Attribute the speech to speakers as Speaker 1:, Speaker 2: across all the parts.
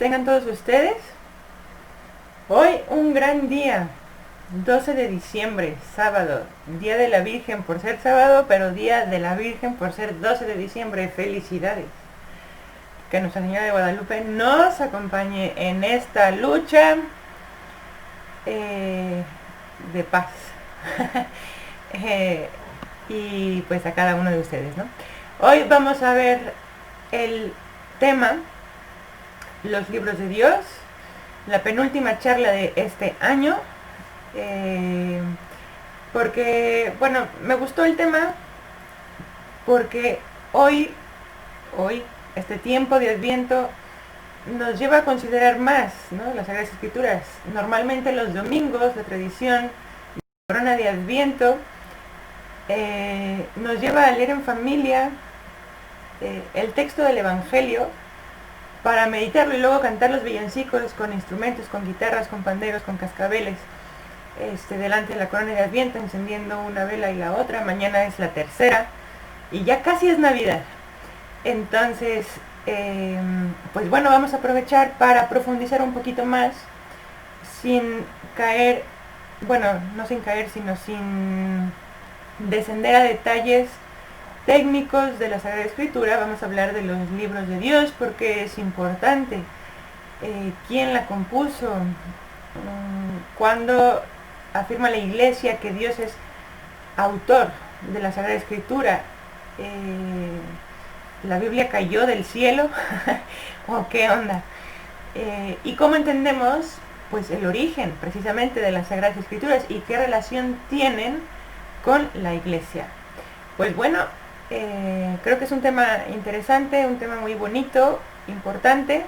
Speaker 1: tengan todos ustedes. Hoy un gran día, 12 de diciembre, sábado, Día de la Virgen por ser sábado, pero Día de la Virgen por ser 12 de diciembre. Felicidades. Que Nuestra Señora de Guadalupe nos acompañe en esta lucha de paz. Y pues a cada uno de ustedes, ¿no? Hoy vamos a ver el tema, los libros de Dios, la penúltima charla de este año, porque, bueno, me gustó el tema porque hoy, este tiempo de Adviento nos lleva a considerar más, ¿no?, las Sagradas Escrituras. Normalmente los domingos, la tradición, la corona de Adviento, nos lleva a leer en familia el texto del Evangelio para meditarlo y luego cantar los villancicos con instrumentos, con guitarras, con panderos, con cascabeles, delante de la corona de Adviento, encendiendo una vela y la otra. Mañana es la tercera y ya casi es Navidad. Entonces, pues bueno, vamos a aprovechar para profundizar un poquito más, sin caer, bueno, no sin caer, sino sin descender a detalles técnicos de la Sagrada Escritura. Vamos a hablar de los libros de Dios porque es importante. ¿Quién la compuso? ¿Cuándo afirma la Iglesia que Dios es autor de la Sagrada Escritura? ¿La Biblia cayó del cielo? ¿O qué onda? ¿Y cómo entendemos pues el origen precisamente de las Sagradas Escrituras y qué relación tienen con la Iglesia? Pues bueno, creo que es un tema interesante, un tema muy bonito, importante,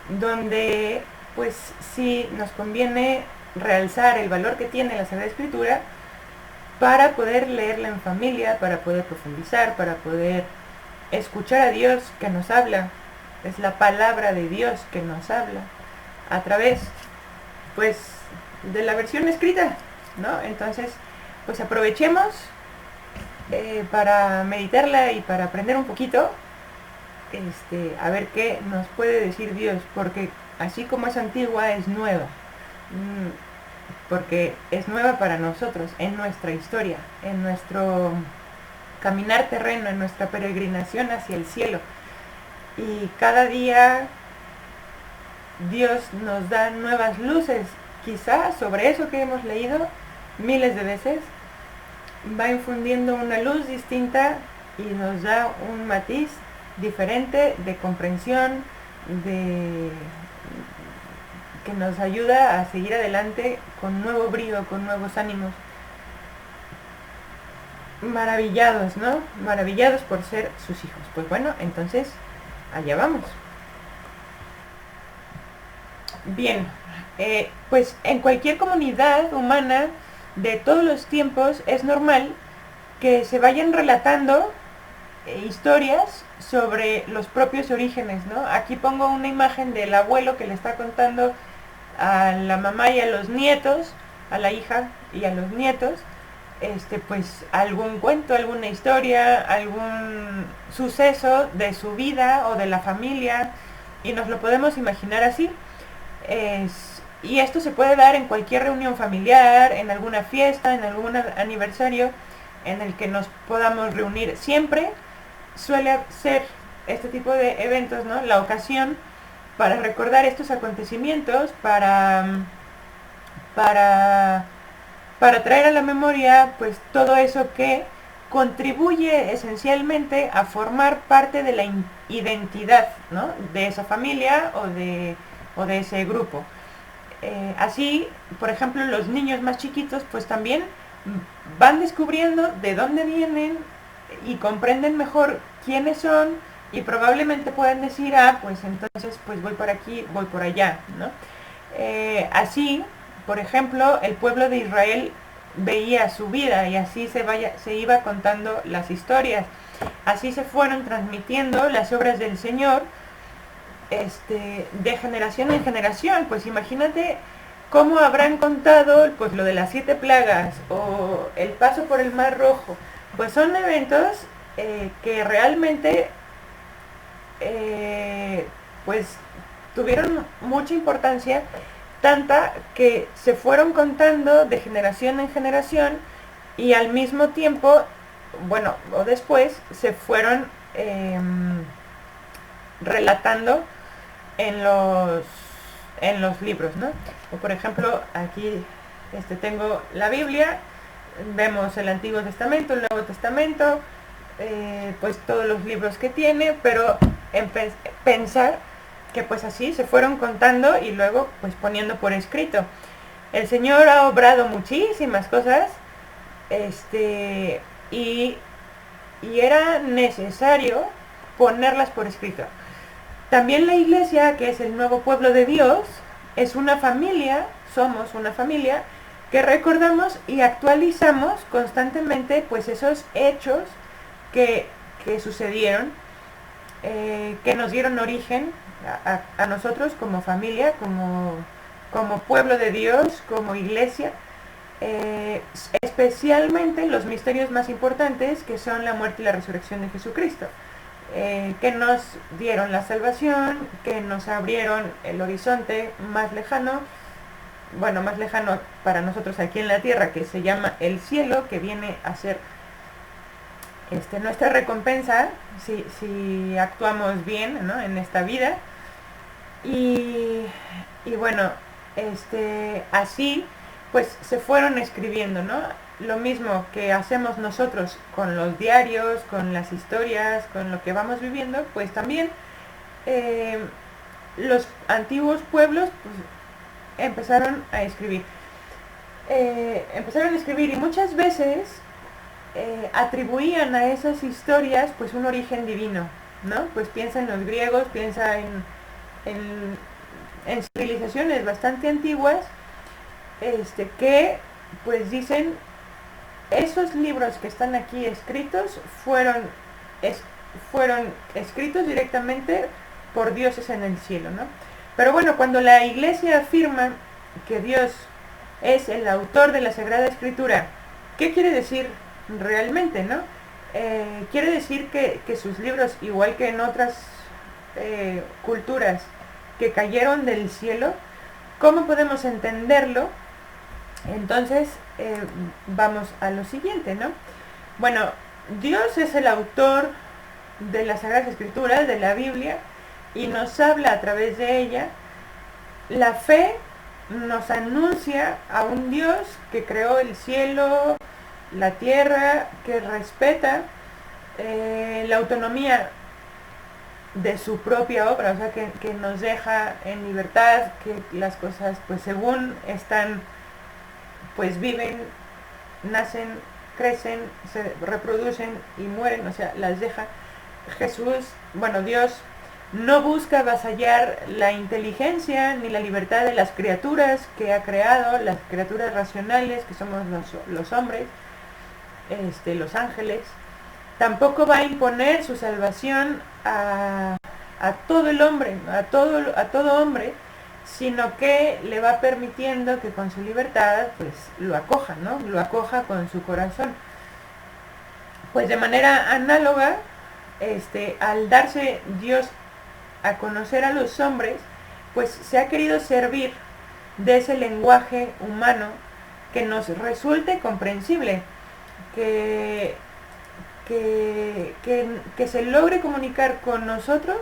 Speaker 1: donde pues sí nos conviene realzar el valor que tiene la Sagrada Escritura para poder leerla en familia, para poder profundizar, para poder escuchar a Dios que nos habla. Es la palabra de Dios que nos habla a través pues de la versión escrita, ¿no? Entonces pues aprovechemos para meditarla y para aprender un poquito, a ver qué nos puede decir Dios, porque así como es antigua, es nueva, porque es nueva para nosotros, en nuestra historia, en nuestro caminar terreno, en nuestra peregrinación hacia el cielo. Y cada día Dios nos da nuevas luces, quizás sobre eso que hemos leído miles de veces, va infundiendo una luz distinta y nos da un matiz diferente de comprensión, que nos ayuda a seguir adelante con nuevo brío, con nuevos ánimos. Maravillados, ¿no? Maravillados por ser sus hijos. Pues bueno, entonces allá vamos. Bien, pues en cualquier comunidad humana de todos los tiempos es normal que se vayan relatando historias sobre los propios orígenes, ¿no? Aquí pongo una imagen del abuelo que le está contando a la mamá y a los nietos, a la hija y a los nietos, pues algún cuento, alguna historia, algún suceso de su vida o de la familia, y nos lo podemos imaginar así. Y esto se puede dar en cualquier reunión familiar, en alguna fiesta, en algún aniversario en el que nos podamos reunir. Siempre suele ser este tipo de eventos, ¿no?, la ocasión para recordar estos acontecimientos, para traer a la memoria pues todo eso que contribuye esencialmente a formar parte de la identidad, ¿no?, de esa familia o de ese grupo. Así, por ejemplo, los niños más chiquitos pues también van descubriendo de dónde vienen y comprenden mejor quiénes son, y probablemente puedan decir, pues entonces pues voy por aquí, voy por allá, ¿no? Así, por ejemplo, el pueblo de Israel veía su vida y así se iba contando las historias. Así se fueron transmitiendo las obras del Señor, de generación en generación. Pues imagínate cómo habrán contado pues lo de las 7 plagas o el paso por el Mar Rojo. Pues son eventos que realmente pues tuvieron mucha importancia, tanta que se fueron contando de generación en generación y al mismo tiempo, bueno, o después, se fueron relatando en los libros, ¿no? O por ejemplo, aquí tengo la Biblia, vemos el Antiguo Testamento, el Nuevo Testamento, pues todos los libros que tiene, pero pensar que pues así se fueron contando y luego pues poniendo por escrito. El Señor ha obrado muchísimas cosas, y era necesario ponerlas por escrito. También la iglesia, que es el nuevo pueblo de Dios, es una familia, somos una familia que recordamos y actualizamos constantemente pues esos hechos que sucedieron, que nos dieron origen a nosotros como familia, como pueblo de Dios, como iglesia, especialmente los misterios más importantes, que son la muerte y la resurrección de Jesucristo, que nos dieron la salvación, que nos abrieron el horizonte más lejano, bueno, más lejano para nosotros aquí en la tierra, que se llama el cielo, que viene a ser nuestra recompensa si actuamos bien, ¿no?, en esta vida. Y bueno, así pues se fueron escribiendo, ¿no? Lo mismo que hacemos nosotros con los diarios, con las historias, con lo que vamos viviendo, pues también los antiguos pueblos pues, empezaron a escribir. Y muchas veces atribuían a esas historias pues un origen divino, ¿no? Pues piensa en los griegos, piensa en civilizaciones bastante antiguas, que pues dicen, esos libros que están aquí escritos fueron escritos directamente por dioses en el cielo, ¿no? Pero bueno, cuando la iglesia afirma que Dios es el autor de la Sagrada Escritura, ¿qué quiere decir realmente, no? Quiere decir que sus libros, igual que en otras culturas que cayeron del cielo, ¿cómo podemos entenderlo? Entonces, vamos a lo siguiente, ¿no? Bueno, Dios es el autor de las Sagradas Escrituras, de la Biblia, y nos habla a través de ella. La fe nos anuncia a un Dios que creó el cielo, la tierra, que respeta la autonomía de su propia obra, o sea, que nos deja en libertad, que las cosas pues según están, pues viven, nacen, crecen, se reproducen y mueren, o sea, las deja. Dios no busca avasallar la inteligencia ni la libertad de las criaturas que ha creado, las criaturas racionales que somos los hombres, los ángeles. Tampoco va a imponer su salvación a todo el hombre, a todo hombre, sino que le va permitiendo que con su libertad pues lo acoja, ¿no? Lo acoja con su corazón. Pues de manera análoga, al darse Dios a conocer a los hombres, pues se ha querido servir de ese lenguaje humano que nos resulte comprensible, que se logre comunicar con nosotros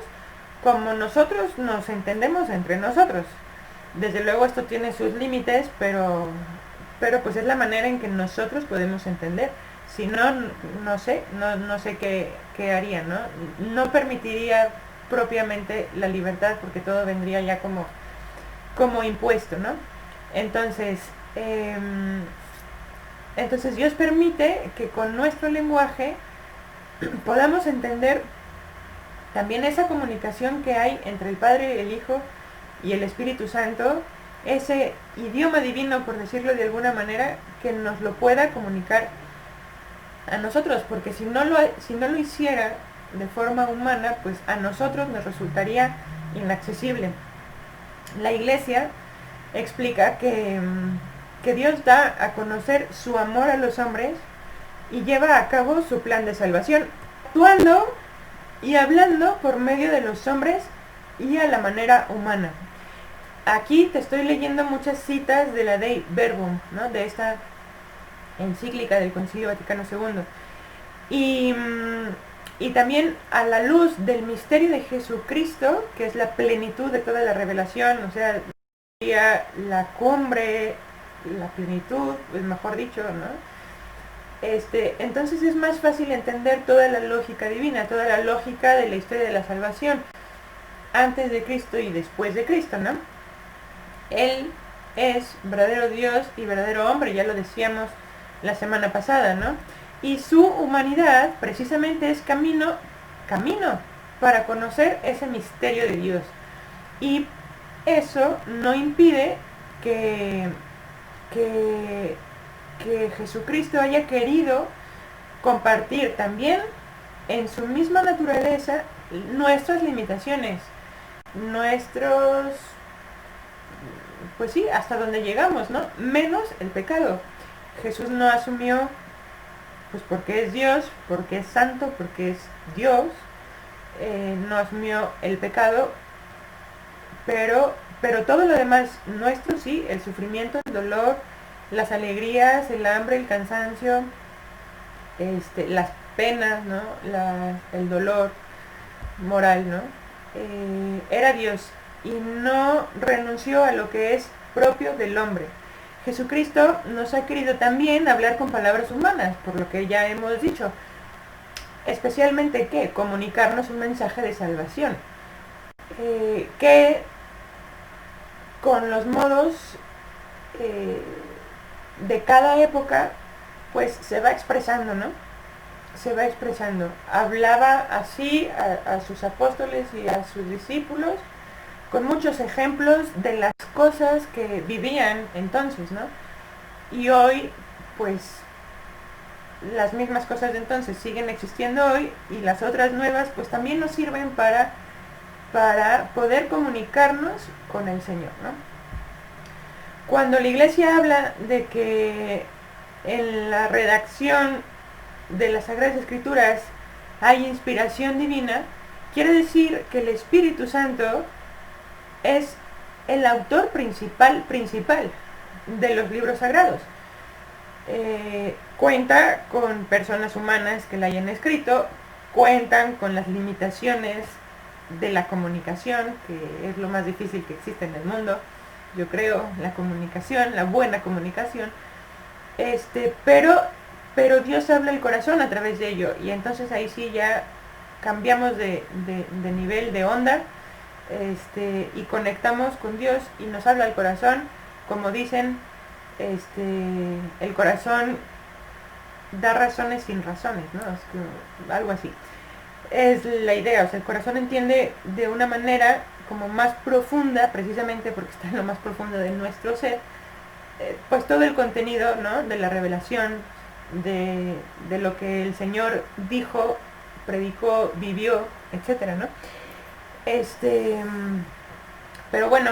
Speaker 1: como nosotros nos entendemos entre nosotros. Desde luego esto tiene sus límites, pero pues es la manera en que nosotros podemos entender. Si no, no sé qué haría, ¿no? No permitiría propiamente la libertad, porque todo vendría ya como impuesto, ¿no? Entonces Dios permite que con nuestro lenguaje podamos entender también esa comunicación que hay entre el Padre, el Hijo y el Espíritu Santo, ese idioma divino, por decirlo de alguna manera, que nos lo pueda comunicar a nosotros, porque si no lo hiciera de forma humana, pues a nosotros nos resultaría inaccesible. La Iglesia explica que Dios da a conocer su amor a los hombres y lleva a cabo su plan de salvación, actuando y hablando por medio de los hombres y a la manera humana. Aquí te estoy leyendo muchas citas de la Dei Verbum, ¿no? De esta encíclica del Concilio Vaticano II. Y también a la luz del misterio de Jesucristo, que es la plenitud de toda la revelación, o sea, la cumbre, la plenitud, pues mejor dicho, ¿no? Entonces es más fácil entender toda la lógica divina, toda la lógica de la historia de la salvación, antes de Cristo y después de Cristo, ¿no? Él es verdadero Dios y verdadero hombre, ya lo decíamos la semana pasada, ¿no? Y su humanidad precisamente es camino para conocer ese misterio de Dios. Y eso no impide que Jesucristo haya querido compartir también en su misma naturaleza nuestras limitaciones, pues sí, hasta donde llegamos, ¿no? Menos el pecado. Jesús no asumió, pues porque es Dios, porque es santo, porque es Dios, no asumió el pecado, pero todo lo demás nuestro sí, el sufrimiento, el dolor, las alegrías, el hambre, el cansancio, las penas, ¿no? El dolor moral, ¿no? Era Dios y no renunció a lo que es propio del hombre. Jesucristo nos ha querido también hablar con palabras humanas, por lo que ya hemos dicho, especialmente que comunicarnos un mensaje de salvación, que con los modos de cada época pues se va expresando, ¿no? Se va expresando. Hablaba así a sus apóstoles y a sus discípulos, con muchos ejemplos de las cosas que vivían entonces, ¿no? Y hoy, pues, las mismas cosas de entonces siguen existiendo hoy, y las otras nuevas, pues también nos sirven para poder comunicarnos con el Señor, ¿no? Cuando la Iglesia habla de que en la redacción de las Sagradas Escrituras hay inspiración divina, quiere decir que el Espíritu Santo es el autor principal de los libros sagrados. Cuenta con personas humanas que la hayan escrito, cuentan con las limitaciones de la comunicación, que es lo más difícil que existe en el mundo, yo creo, la comunicación, la buena comunicación, pero Dios habla el corazón a través de ello, y entonces ahí sí ya cambiamos de nivel, de onda, y conectamos con Dios y nos habla el corazón, como dicen, el corazón da razones sin razones, ¿no? Es que, algo así. Es la idea, o sea, el corazón entiende de una manera como más profunda, precisamente porque está en lo más profundo de nuestro ser, pues todo el contenido, ¿no? De la revelación, de lo que el Señor dijo, predicó, vivió, etcétera, ¿no? Pero bueno,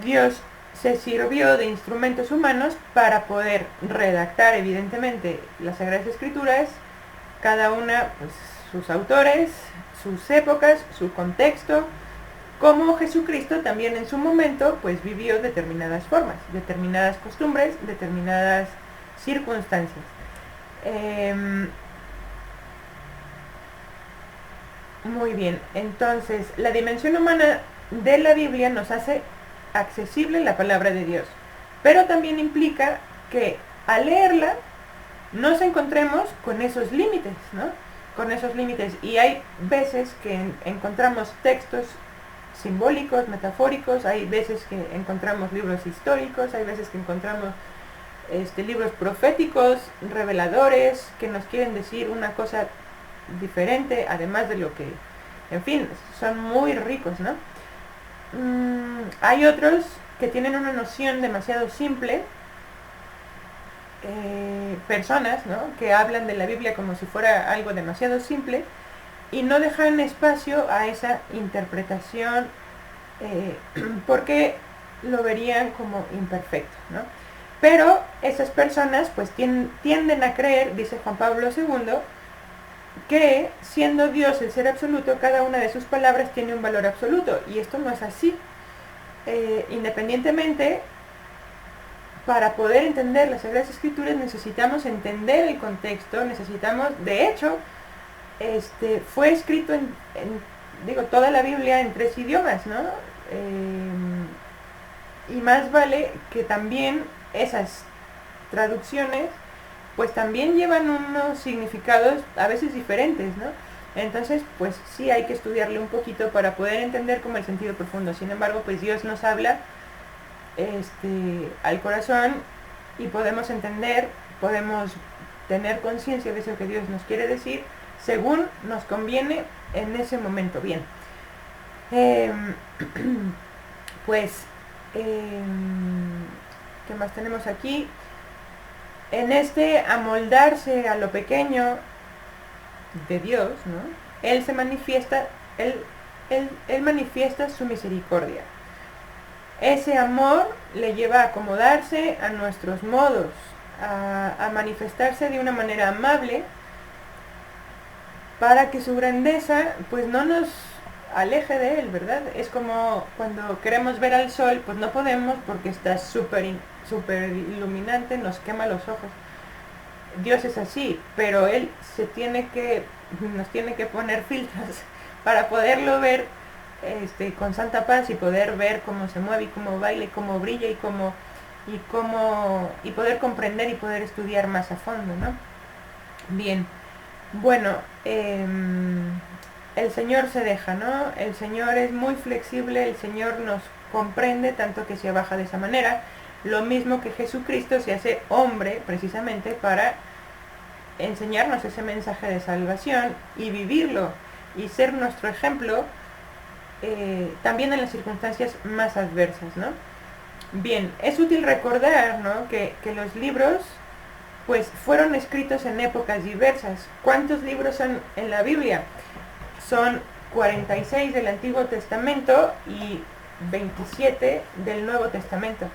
Speaker 1: Dios se sirvió de instrumentos humanos para poder redactar, evidentemente, las Sagradas Escrituras, cada una, pues, sus autores, sus épocas, su contexto, como Jesucristo también en su momento pues vivió determinadas formas, determinadas costumbres, determinadas circunstancias. Muy bien, entonces la dimensión humana de la Biblia nos hace accesible la palabra de Dios, pero también implica que al leerla nos encontremos con esos límites, ¿no? Con esos límites, y hay veces que encontramos textos simbólicos, metafóricos, hay veces que encontramos libros históricos, hay veces que encontramos libros proféticos, reveladores, que nos quieren decir una cosa diferente, además de lo que, en fin, son muy ricos, ¿no? Hay otros que tienen una noción demasiado simple, personas, ¿no?, que hablan de la Biblia como si fuera algo demasiado simple y no dejan espacio a esa interpretación, porque lo verían como imperfecto, ¿no? Pero esas personas pues tienden a creer, dice Juan Pablo II, que siendo Dios el ser absoluto, cada una de sus palabras tiene un valor absoluto, y esto no es así. Independientemente, para poder entender las Sagradas Escrituras necesitamos entender el contexto, necesitamos, de hecho, fue escrito digo, toda la Biblia en 3 idiomas, ¿no? Y más vale que también esas traducciones pues también llevan unos significados a veces diferentes, ¿no? Entonces, pues sí hay que estudiarle un poquito para poder entender como el sentido profundo. Sin embargo, pues Dios nos habla al corazón y podemos entender, podemos tener conciencia de eso que Dios nos quiere decir según nos conviene en ese momento. Bien, pues, ¿qué más tenemos aquí? En amoldarse a lo pequeño de Dios, ¿no? Él se manifiesta, él manifiesta su misericordia. Ese amor le lleva a acomodarse a nuestros modos, a manifestarse de una manera amable, para que su grandeza pues no nos aleje de él, ¿verdad? Es como cuando queremos ver al sol, pues no podemos porque está súper iluminante, nos quema los ojos. Dios es así, pero él nos tiene que poner filtros para poderlo ver con santa paz y poder ver cómo se mueve y cómo baila y cómo brilla y poder comprender y poder estudiar más a fondo, ¿no? Bien, bueno, el Señor se deja, ¿no? El Señor es muy flexible, el Señor nos comprende tanto que se baja de esa manera, lo mismo que Jesucristo se hace hombre precisamente para enseñarnos ese mensaje de salvación y vivirlo y ser nuestro ejemplo también en las circunstancias más adversas, ¿no? Bien, es útil recordar, ¿no?, que los libros pues fueron escritos en épocas diversas. ¿Cuántos libros son en la Biblia? Son 46 del Antiguo Testamento y 27 del Nuevo Testamento.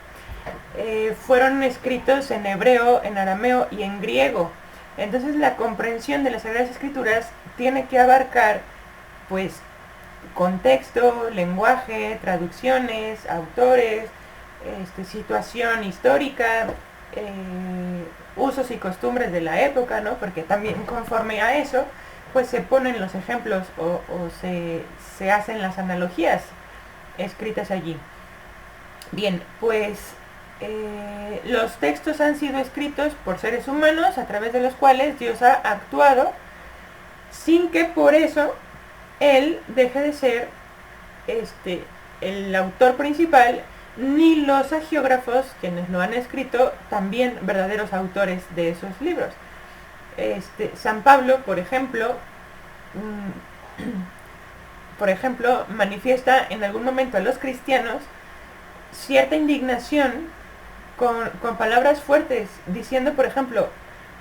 Speaker 1: Fueron escritos en hebreo, en arameo y en griego. Entonces la comprensión de las Sagradas Escrituras tiene que abarcar pues contexto, lenguaje, traducciones, autores, situación histórica, usos y costumbres de la época, ¿no? Porque también conforme a eso pues se ponen los ejemplos o se hacen las analogías escritas allí. Bien, pues los textos han sido escritos por seres humanos a través de los cuales Dios ha actuado sin que por eso Él deje de ser el autor principal, ni los hagiógrafos, quienes lo han escrito, también verdaderos autores de esos libros. San Pablo, por ejemplo, manifiesta en algún momento a los cristianos cierta indignación con palabras fuertes, diciendo, por ejemplo,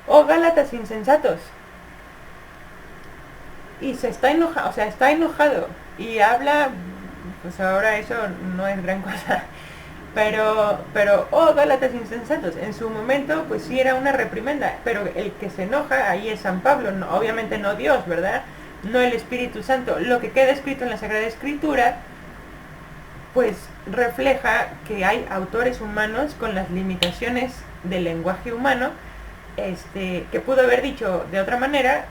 Speaker 1: oh Gálatas insensatos, y está enojado y habla, pues ahora eso no es gran cosa, pero oh Gálatas insensatos, en su momento pues sí era una reprimenda, pero el que se enoja ahí es San Pablo, no, obviamente no Dios, ¿verdad? No el Espíritu Santo. Lo que queda escrito en la Sagrada Escritura pues refleja que hay autores humanos con las limitaciones del lenguaje humano, que pudo haber dicho de otra manera,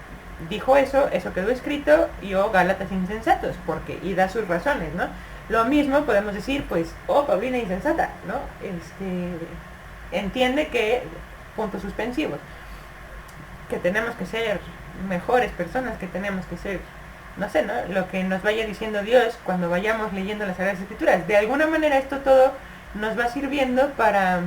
Speaker 1: dijo eso quedó escrito, y oh Gálatas insensatos, y da sus razones, ¿no? Lo mismo podemos decir, pues, oh Paulina insensata, ¿no? Entiende que, puntos suspensivos, que tenemos que ser mejores personas, que tenemos que ser, no sé, ¿no?, lo que nos vaya diciendo Dios cuando vayamos leyendo las Sagradas Escrituras. De alguna manera esto todo nos va sirviendo para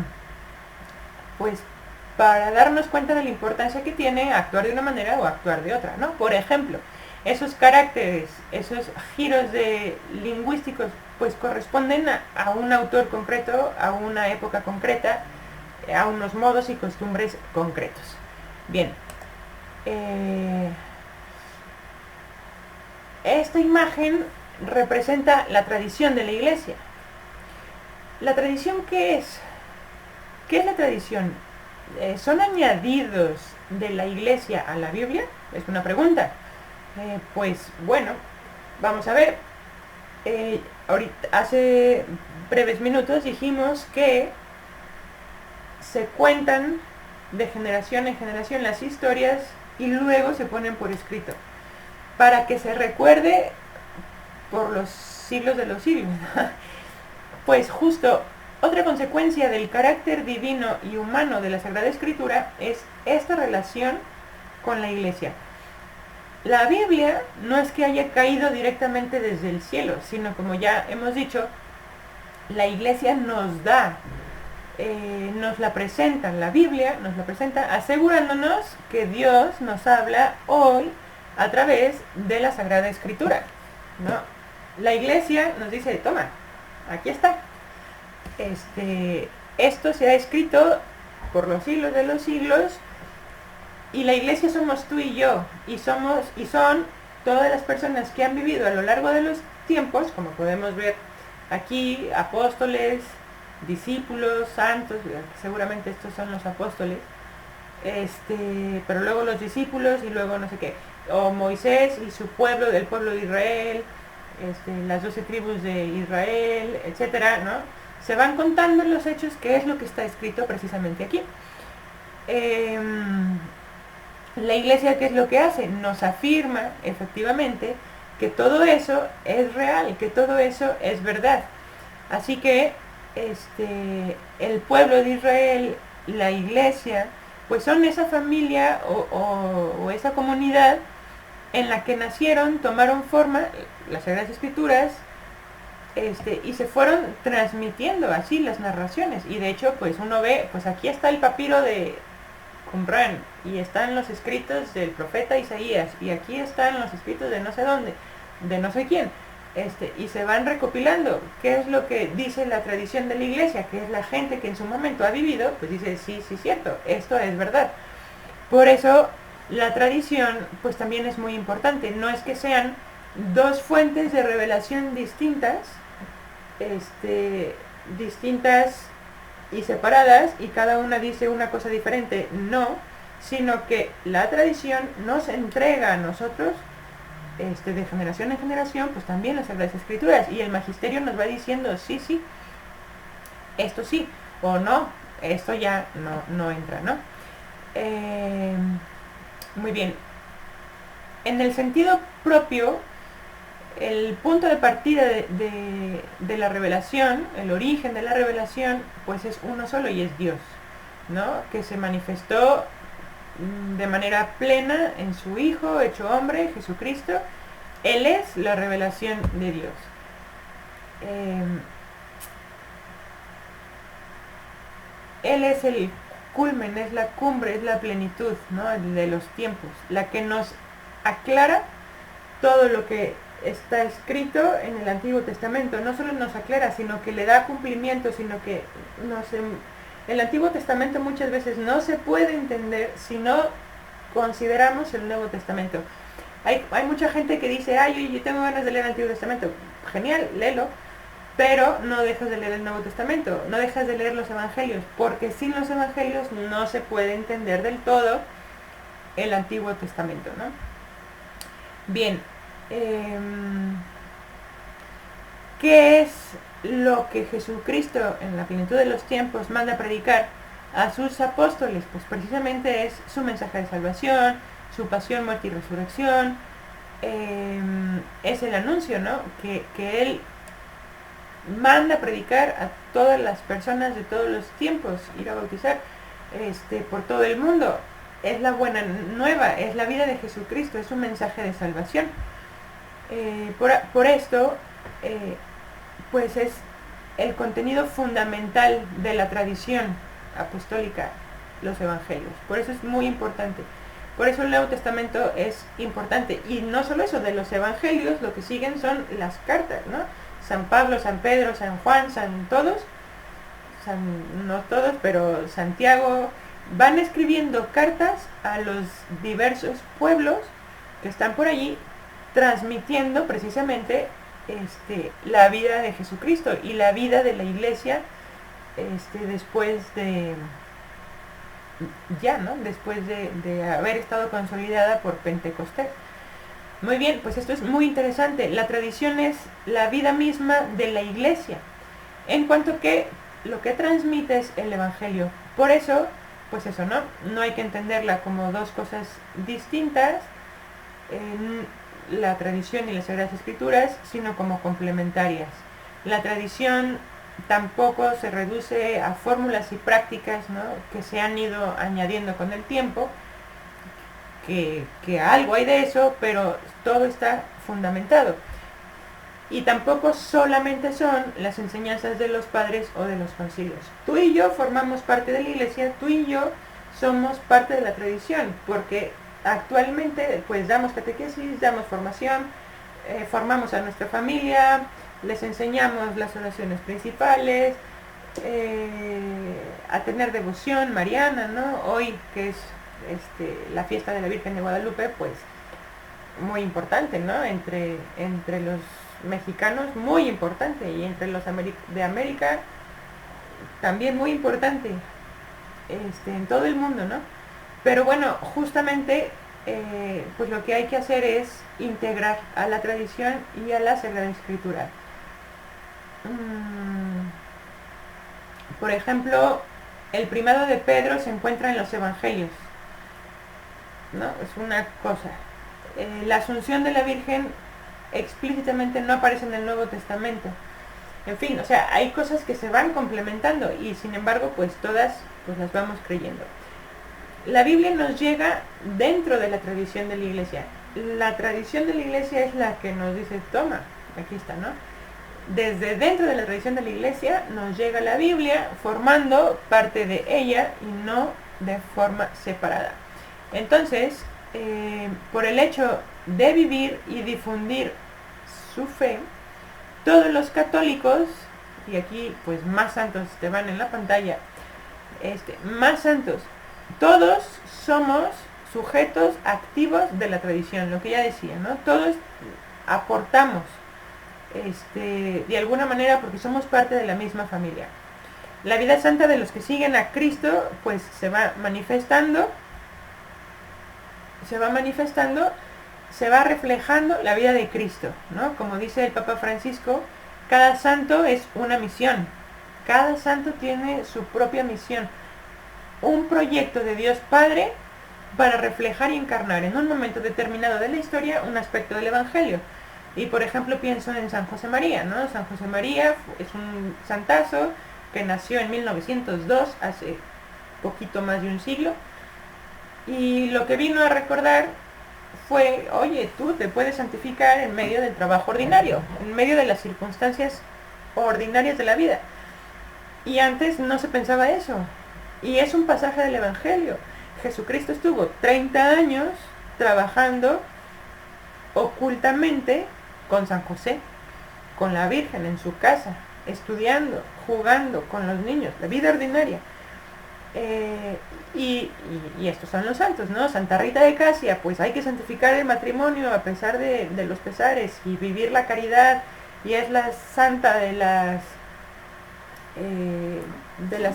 Speaker 1: darnos cuenta de la importancia que tiene actuar de una manera o actuar de otra, ¿no? Por ejemplo, esos caracteres, esos giros lingüísticos, pues corresponden a un autor concreto, a una época concreta, a unos modos y costumbres concretos. Bien, esta imagen representa la tradición de la Iglesia. ¿La tradición qué es? ¿Qué es la tradición? ¿Son añadidos de la Iglesia a la Biblia? Es una pregunta. Pues bueno, vamos a ver. Ahorita, hace breves minutos dijimos que se cuentan de generación en generación las historias y luego se ponen por escrito para que se recuerde por los siglos de los siglos. Pues justo otra consecuencia del carácter divino y humano de la Sagrada Escritura es esta relación con la Iglesia. La Biblia no es que haya caído directamente desde el cielo, sino como ya hemos dicho, la Iglesia nos da, nos la presenta, la Biblia nos la presenta asegurándonos que Dios nos habla hoy a través de la Sagrada Escritura, ¿no? La Iglesia nos dice, toma, aquí está. Esto se ha escrito por los siglos de los siglos y la Iglesia somos tú y yo y son todas las personas que han vivido a lo largo de los tiempos, como podemos ver aquí, apóstoles, discípulos, santos, seguramente estos son los apóstoles, pero luego los discípulos y luego no sé qué, o Moisés y su pueblo, del pueblo de Israel, las 12 tribus de Israel, etcétera, ¿no? Se van contando los hechos, que es lo que está escrito precisamente aquí. La Iglesia, ¿qué es lo que hace? Nos afirma, efectivamente, que todo eso es real, que todo eso es verdad. Así que el pueblo de Israel, la Iglesia, pues son esa familia o esa comunidad en la que nacieron, tomaron forma las Sagradas Escrituras, y se fueron transmitiendo así las narraciones. Y de hecho, pues uno ve, pues aquí está el papiro de Qumran, y están los escritos del profeta Isaías, y aquí están los escritos de no sé dónde, de no sé quién, y se van recopilando. ¿Qué es lo que dice la tradición de la Iglesia? Que es la gente que en su momento ha vivido, pues dice, sí, sí, cierto, esto es verdad. Por eso la tradición, pues también es muy importante. No es que sean dos fuentes de revelación distintas, distintas y separadas, y cada una dice una cosa diferente, no, sino que la tradición nos entrega a nosotros, de generación en generación, pues también las Sagradas Escrituras, y el magisterio nos va diciendo, sí, sí, esto sí, o no, esto ya no entra, ¿no? Muy bien. En el sentido propio, el punto de partida de la revelación, el origen de la revelación, pues es uno solo y es Dios, ¿no? Que se manifestó de manera plena en su Hijo, hecho hombre, Jesucristo. Él es la revelación de Dios. Él es el culmen, es la cumbre, es la plenitud, ¿no? De los tiempos, la que nos aclara todo lo que está escrito en el Antiguo Testamento. No solo nos aclara, sino que le da cumplimiento, sino que el Antiguo Testamento muchas veces no se puede entender si no consideramos el Nuevo Testamento. Hay mucha gente que dice, ay, yo tengo ganas de leer el Antiguo Testamento. Genial, léelo, pero no dejas de leer el Nuevo Testamento, no dejas de leer los Evangelios, porque sin los Evangelios no se puede entender del todo el Antiguo Testamento, ¿no? Bien, ¿qué es lo que Jesucristo en la plenitud de los tiempos manda a predicar a sus apóstoles? Pues precisamente es su mensaje de salvación, su pasión, muerte y resurrección. Es el anuncio, ¿no? Que Él manda a predicar a todas las personas de todos los tiempos, ir a bautizar por todo el mundo. Es la buena nueva, es la vida de Jesucristo, es un mensaje de salvación. Por esto, pues es el contenido fundamental de la tradición apostólica, los evangelios. Por eso es muy importante. Por eso el Nuevo Testamento es importante. Y no solo eso, de los evangelios lo que siguen son las cartas, ¿no? San Pablo, San Pedro, San Juan, no todos, pero Santiago, van escribiendo cartas a los diversos pueblos que están por allí, transmitiendo precisamente la vida de Jesucristo y la vida de la Iglesia después de ya, ¿no? Después de haber estado consolidada por Pentecostés. Muy bien, pues esto es muy interesante. La tradición es la vida misma de la iglesia, en cuanto que lo que transmite es el Evangelio. Por eso, pues eso, ¿no? No hay que entenderla como dos cosas distintas, la tradición y las Sagradas Escrituras, sino como complementarias. La tradición tampoco se reduce a fórmulas y prácticas, ¿no?, que se han ido añadiendo con el tiempo, que algo hay de eso, pero todo está fundamentado. Y tampoco solamente son las enseñanzas de los padres o de los concilios. Tú y yo formamos parte de la iglesia, tú y yo somos parte de la tradición, porque actualmente pues damos catequesis, damos formación, formamos a nuestra familia, les enseñamos las oraciones principales, a tener devoción mariana, ¿no? Hoy, que es la fiesta de la Virgen de Guadalupe, pues muy importante, ¿no? Entre los mexicanos, muy importante, y entre los de América también muy importante, en todo el mundo, ¿no? Pero bueno, justamente pues lo que hay que hacer es integrar a la tradición y a la Sagrada Escritura. Por ejemplo, el primado de Pedro se encuentra en los Evangelios, ¿no? Es una cosa. La Asunción de la Virgen explícitamente no aparece en el Nuevo Testamento. En fin, o sea, hay cosas que se van complementando y sin embargo, pues todas pues las vamos creyendo. La Biblia nos llega dentro de la tradición de la iglesia. La tradición de la iglesia es la que nos dice, toma, aquí está, ¿no? Desde dentro de la tradición de la iglesia nos llega la Biblia formando parte de ella y no de forma separada. Entonces, por el hecho de vivir y difundir su fe, todos los católicos, y aquí pues más santos te van en la pantalla, más santos, todos somos sujetos activos de la tradición, lo que ya decía, ¿no? Todos aportamos de alguna manera porque somos parte de la misma familia. La vida santa de los que siguen a Cristo pues se va manifestando, se va reflejando la vida de Cristo, ¿no? Como dice el Papa Francisco, cada santo es una misión, cada santo tiene su propia misión, un proyecto de Dios Padre para reflejar y encarnar en un momento determinado de la historia un aspecto del Evangelio. Y por ejemplo pienso en San José María, ¿no? San José María es un santazo que nació en 1902, hace poquito más de un siglo, y lo que vino a recordar fue, oye, tú te puedes santificar en medio del trabajo ordinario, en medio de las circunstancias ordinarias de la vida. Y antes no se pensaba eso. Y es un pasaje del Evangelio. Jesucristo estuvo 30 años trabajando ocultamente con San José, con la Virgen en su casa, estudiando, jugando con los niños, la vida ordinaria. Y estos son los santos, ¿no? Santa Rita de Casia, pues hay que santificar el matrimonio a pesar de los pesares y vivir la caridad, y es la santa de las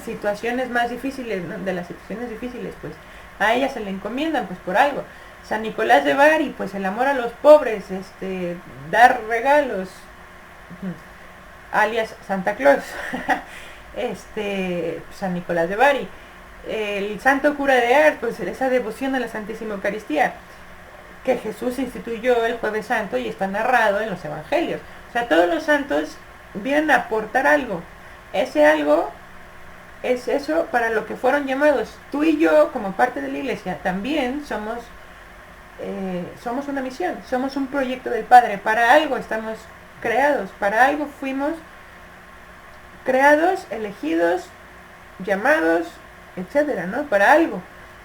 Speaker 1: situaciones más difíciles, ¿no? De las situaciones difíciles, pues a ella se le encomiendan, pues por algo. San Nicolás de Bari, pues el amor a los pobres, dar regalos, alias Santa Claus. San Nicolás de Bari. El santo cura de Ars, pues esa devoción a la Santísima Eucaristía que Jesús instituyó el Jueves Santo y está narrado en los Evangelios. O sea, todos los santos vienen a aportar algo. Ese algo es eso para lo que fueron llamados. Tú y yo, como parte de la iglesia, también somos una misión, somos un proyecto del Padre. Para algo estamos creados, para algo fuimos creados, elegidos, llamados, etcétera, ¿no? Para algo.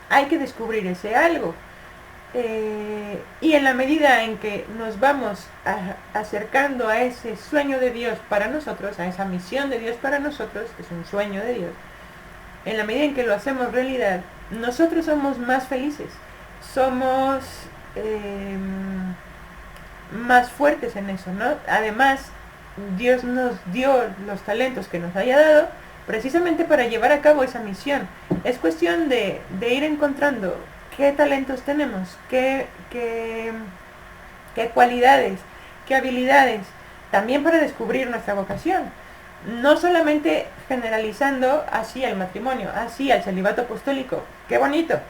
Speaker 1: Hay que descubrir ese algo. Y en la medida en que nos vamos acercando a ese sueño de Dios para nosotros, a esa misión de Dios para nosotros, que es un sueño de Dios, en la medida en que lo hacemos realidad, nosotros somos más felices, somos más fuertes en eso, ¿no? Además, Dios nos dio los talentos que nos haya dado precisamente para llevar a cabo esa misión. Es cuestión de ir encontrando qué talentos tenemos, qué qué cualidades, qué habilidades, también para descubrir nuestra vocación. No solamente generalizando así al matrimonio, así al celibato apostólico, qué bonito,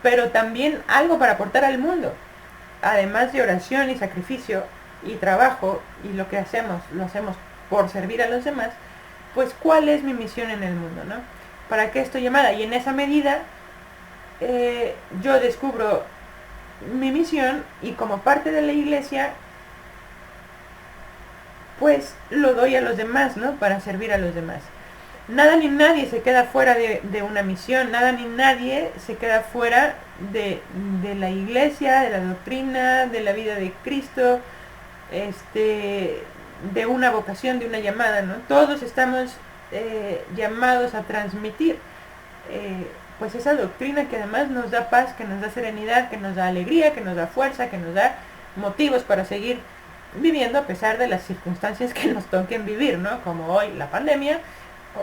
Speaker 1: pero también algo para aportar al mundo, además de oración y sacrificio y trabajo, y lo que hacemos, lo hacemos por servir a los demás, pues cuál es mi misión en el mundo, ¿no? ¿Para qué estoy llamada? Y en esa medida yo descubro mi misión y como parte de la iglesia, pues lo doy a los demás, ¿no? Para servir a los demás. Nada ni nadie se queda fuera de una misión, nada ni nadie se queda fuera de la iglesia, de la doctrina, de la vida de Cristo, de una vocación, de una llamada, ¿no? Todos estamos llamados a transmitir pues esa doctrina que además nos da paz, que nos da serenidad, que nos da alegría, que nos da fuerza, que nos da motivos para seguir viviendo a pesar de las circunstancias que nos toquen vivir, ¿no? Como hoy la pandemia,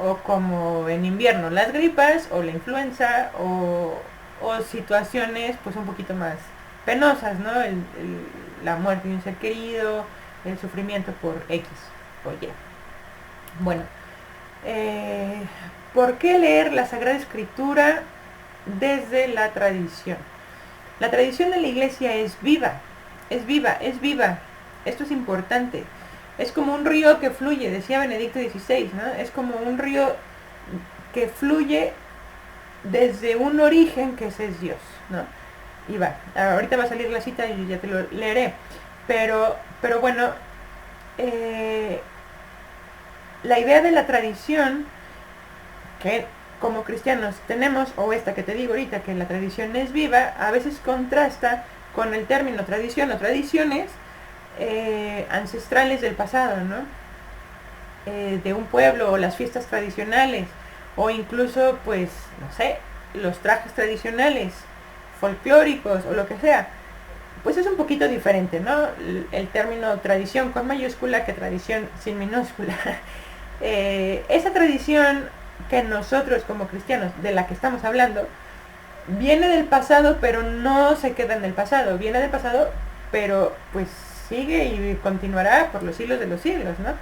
Speaker 1: o como en invierno las gripas, o la influenza, o situaciones pues un poquito más penosas, ¿no? La muerte de un ser querido, el sufrimiento por X o Y. Bueno, ¿por qué leer la Sagrada Escritura desde la tradición? La tradición de la iglesia es viva, es viva, es viva. Esto es importante. Es como un río que fluye, decía Benedicto XVI, ¿no? Es como un río que fluye desde un origen que ese es Dios, ¿no? Y va, ahorita va a salir la cita y ya te lo leeré. Pero bueno, la idea de la tradición que como cristianos tenemos, o esta que te digo ahorita, que la tradición es viva, a veces contrasta con el término tradición o tradiciones ancestrales del pasado, ¿no? De un pueblo, o las fiestas tradicionales, o incluso, pues, no sé, los trajes tradicionales, folclóricos, o lo que sea. Pues es un poquito diferente, ¿no? El término tradición con mayúscula que tradición sin minúscula. Esa tradición que nosotros como cristianos, de la que estamos hablando, viene del pasado, pero no se queda en el pasado. Viene del pasado, pero pues sigue y continuará por los siglos de los siglos, ¿no?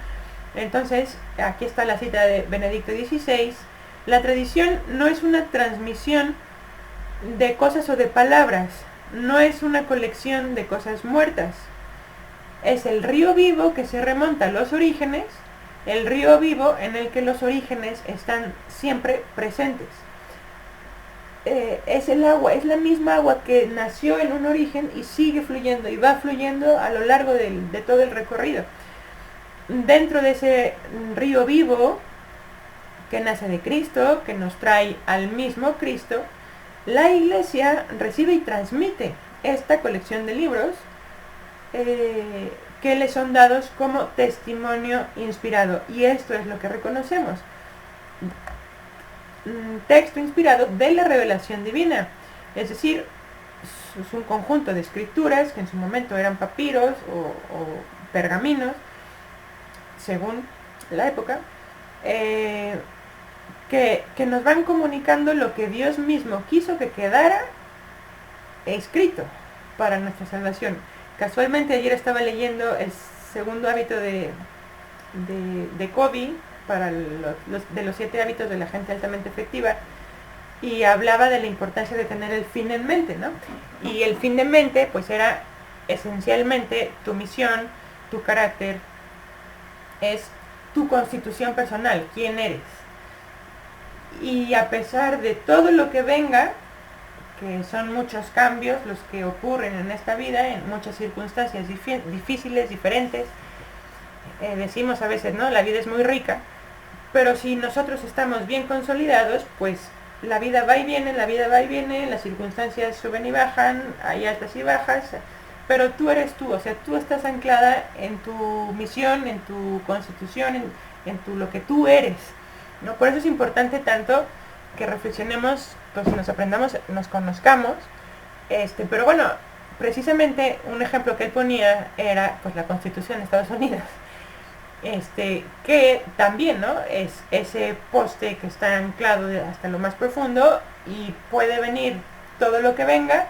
Speaker 1: Entonces, aquí está la cita de Benedicto XVI. La tradición no es una transmisión de cosas o de palabras, no es una colección de cosas muertas. Es el río vivo que se remonta a los orígenes, el río vivo en el que los orígenes están siempre presentes. Es el agua, es la misma agua que nació en un origen y sigue fluyendo y va fluyendo a lo largo de todo el recorrido. Dentro de ese río vivo que nace de Cristo, que nos trae al mismo Cristo, la iglesia recibe y transmite esta colección de libros que le son dados como testimonio inspirado. Y esto es lo que reconocemos. Texto inspirado de la revelación divina. Es decir, es un conjunto de escrituras que en su momento eran papiros o pergaminos, según la época, que nos van comunicando lo que Dios mismo quiso que quedara escrito para nuestra salvación. Casualmente ayer estaba leyendo el segundo hábito de Covey, para de los 7 hábitos de la gente altamente efectiva, y hablaba de la importancia de tener el fin en mente, ¿no? Y el fin de mente pues era esencialmente tu misión, tu carácter, es tu constitución personal, quién eres. Y a pesar de todo lo que venga, que son muchos cambios los que ocurren en esta vida, en muchas circunstancias difíciles, diferentes, decimos a veces, ¿no? La vida es muy rica, pero si nosotros estamos bien consolidados, pues la vida va y viene, las circunstancias suben y bajan, hay altas y bajas, pero tú eres tú, o sea, tú estás anclada en tu misión, en tu constitución, en lo que tú eres, ¿no? Por eso es importante tanto que reflexionemos, pues nos aprendamos, nos conozcamos, pero bueno, precisamente un ejemplo que él ponía era pues la Constitución de Estados Unidos. Que también, ¿no? Es ese poste que está anclado hasta lo más profundo y puede venir todo lo que venga,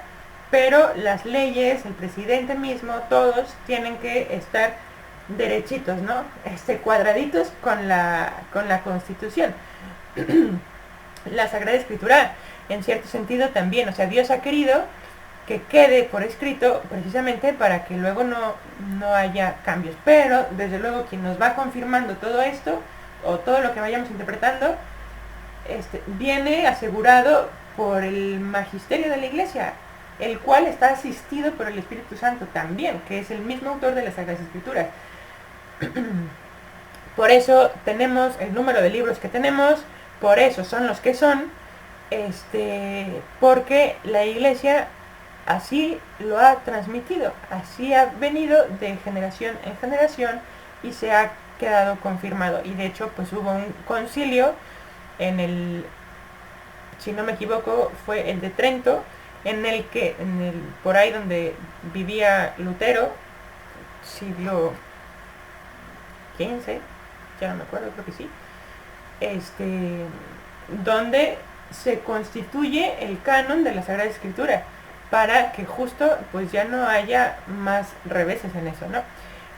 Speaker 1: pero las leyes, el presidente mismo, todos tienen que estar derechitos, ¿no? Cuadraditos con la Constitución. La Sagrada Escritura, en cierto sentido, también, o sea, Dios ha querido que quede por escrito precisamente para que luego no haya cambios. Pero, desde luego, quien nos va confirmando todo esto, o todo lo que vayamos interpretando, viene asegurado por el magisterio de la Iglesia, el cual está asistido por el Espíritu Santo también, que es el mismo autor de las Sagradas Escrituras. Por eso tenemos el número de libros que tenemos, por eso son los que son, porque la Iglesia así lo ha transmitido, así ha venido de generación en generación y se ha quedado confirmado. Y de hecho, pues hubo un concilio si no me equivoco, fue el de Trento, por ahí donde vivía Lutero, siglo XV, ya no me acuerdo, creo que sí, donde se constituye el canon de la Sagrada Escritura, para que justo pues ya no haya más reveses en eso, ¿no?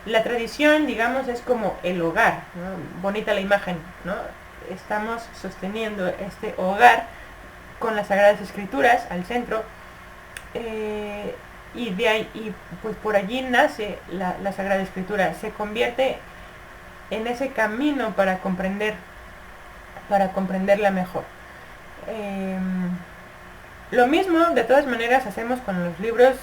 Speaker 1: La tradición, digamos, es como el hogar, ¿no? Bonita la imagen, ¿no? Estamos sosteniendo este hogar con las Sagradas Escrituras al centro, y de ahí, y pues por allí nace la Sagrada Escritura, se convierte en ese camino para comprenderla mejor. Lo mismo, de todas maneras, hacemos con los libros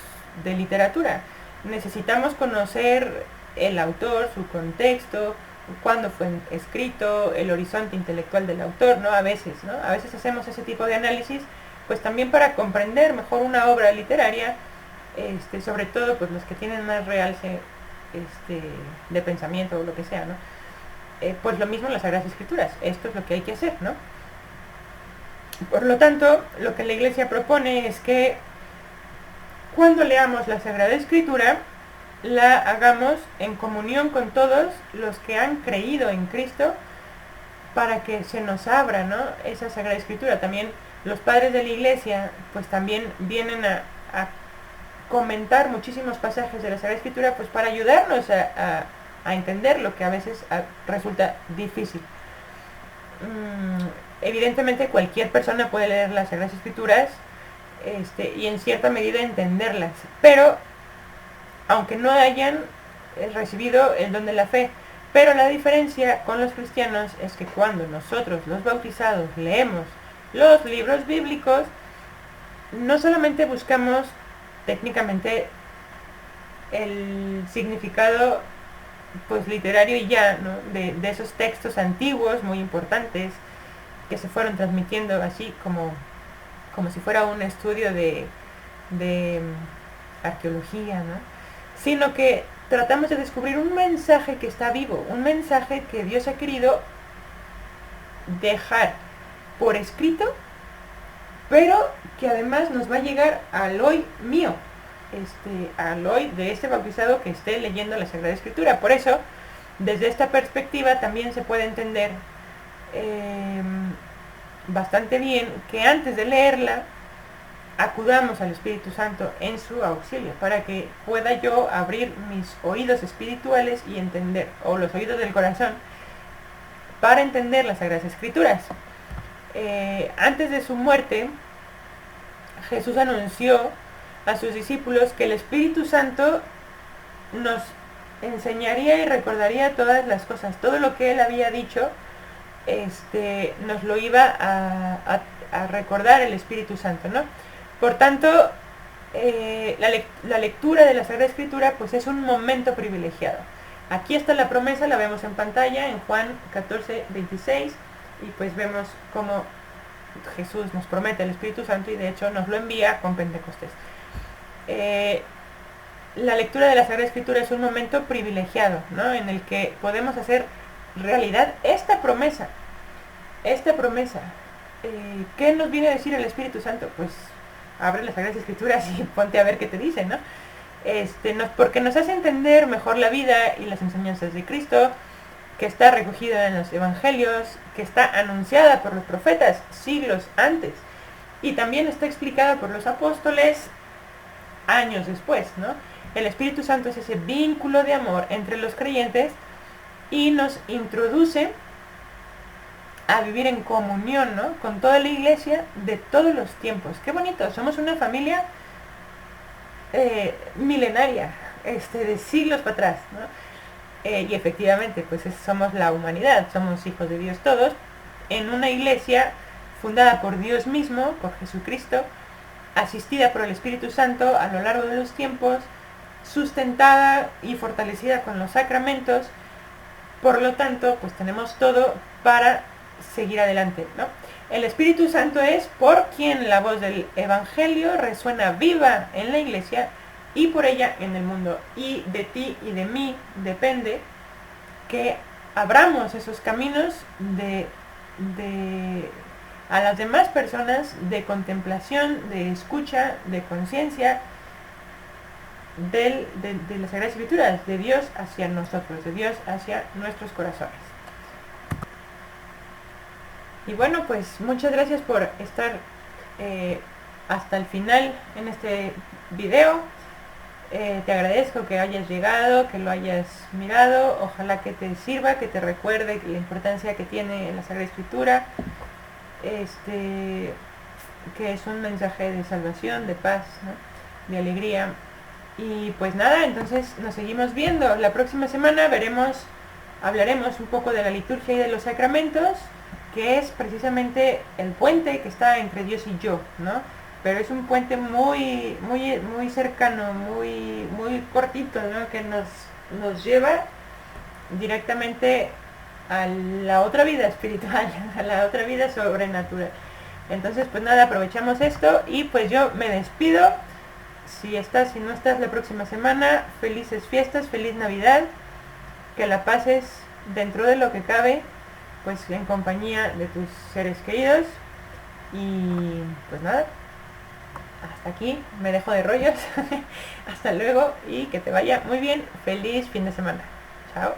Speaker 1: de literatura. Necesitamos conocer el autor, su contexto, cuándo fue escrito, el horizonte intelectual del autor, ¿no? A veces hacemos ese tipo de análisis, pues también para comprender mejor una obra literaria, sobre todo pues los que tienen más realce de pensamiento o lo que sea, ¿no? Pues lo mismo en las Sagradas Escrituras, esto es lo que hay que hacer, ¿no? Por lo tanto, lo que la Iglesia propone es que cuando leamos la Sagrada Escritura, la hagamos en comunión con todos los que han creído en Cristo, para que se nos abra, ¿no?, esa Sagrada Escritura. También los padres de la Iglesia pues también vienen a comentar muchísimos pasajes de la Sagrada Escritura, pues para ayudarnos a entender lo que a veces resulta difícil. Evidentemente cualquier persona puede leer las Sagradas Escrituras y en cierta medida entenderlas, pero aunque no hayan recibido el don de la fe. Pero la diferencia con los cristianos es que cuando nosotros, los bautizados, leemos los libros bíblicos, no solamente buscamos técnicamente el significado pues literario y ya, ¿no?, de esos textos antiguos muy importantes que se fueron transmitiendo así como si fuera un estudio de arqueología, ¿no?, sino que tratamos de descubrir un mensaje que está vivo, un mensaje que Dios ha querido dejar por escrito, pero que además nos va a llegar al hoy mío, al hoy de este bautizado que esté leyendo la Sagrada Escritura. Por eso, desde esta perspectiva también se puede entender bastante bien que antes de leerla acudamos al Espíritu Santo en su auxilio, para que pueda yo abrir mis oídos espirituales y entender, o los oídos del corazón, para entender las Sagradas Escrituras. Antes de su muerte, Jesús anunció a sus discípulos que el Espíritu Santo nos enseñaría y recordaría todas las cosas, todo lo que él había dicho, nos lo iba a recordar el Espíritu Santo, ¿no? Por tanto, la lectura de la Sagrada Escritura pues es un momento privilegiado. Aquí está la promesa, la vemos en pantalla en Juan 14:26, y pues vemos cómo Jesús nos promete el Espíritu Santo y de hecho nos lo envía con Pentecostés. La lectura de la Sagrada Escritura es un momento privilegiado, ¿no?, en el que podemos hacer realidad esta promesa. ¿Qué nos viene a decir el Espíritu Santo? Pues abre las Sagradas Escrituras y ponte a ver qué te dice, ¿no? Porque nos hace entender mejor la vida y las enseñanzas de Cristo, que está recogida en los Evangelios, que está anunciada por los profetas siglos antes, y también está explicada por los apóstoles años después, ¿no? El Espíritu Santo es ese vínculo de amor entre los creyentes y nos introduce a vivir en comunión, ¿no? Con toda la iglesia de todos los tiempos. Qué bonito, somos una familia milenaria, de siglos para atrás, ¿no? Y efectivamente, pues somos la humanidad, somos hijos de Dios todos, en una iglesia fundada por Dios mismo, por Jesucristo, asistida por el Espíritu Santo a lo largo de los tiempos, sustentada y fortalecida con los sacramentos. Por lo tanto, pues tenemos todo para seguir adelante, ¿no? El Espíritu Santo es por quien la voz del Evangelio resuena viva en la iglesia y por ella en el mundo. Y de ti y de mí depende que abramos esos caminos a las demás personas de contemplación, de escucha, de conciencia de las Sagradas Escrituras, de Dios hacia nosotros, de Dios hacia nuestros corazones. Y bueno, pues muchas gracias por estar hasta el final en este video. Te agradezco que hayas llegado, que lo hayas mirado. Ojalá que te sirva, que te recuerde la importancia que tiene en la Sagrada Escritura, que es un mensaje de salvación, de paz, ¿no? De alegría. Y pues nada, entonces nos seguimos viendo. La próxima semana hablaremos un poco de la liturgia y de los sacramentos, que es precisamente el puente que está entre Dios y yo, ¿no? Pero es un puente muy, muy, muy cercano, muy, muy cortito, ¿no? Que nos lleva directamente a la otra vida espiritual, a la otra vida sobrenatural. Entonces, pues nada, aprovechamos esto y pues yo me despido. Si estás, si no estás la próxima semana, felices fiestas, feliz Navidad, que la pases dentro de lo que cabe, pues en compañía de tus seres queridos. Y pues nada, hasta aquí, me dejo de rollos. Hasta luego y que te vaya muy bien. Feliz fin de semana. Chao.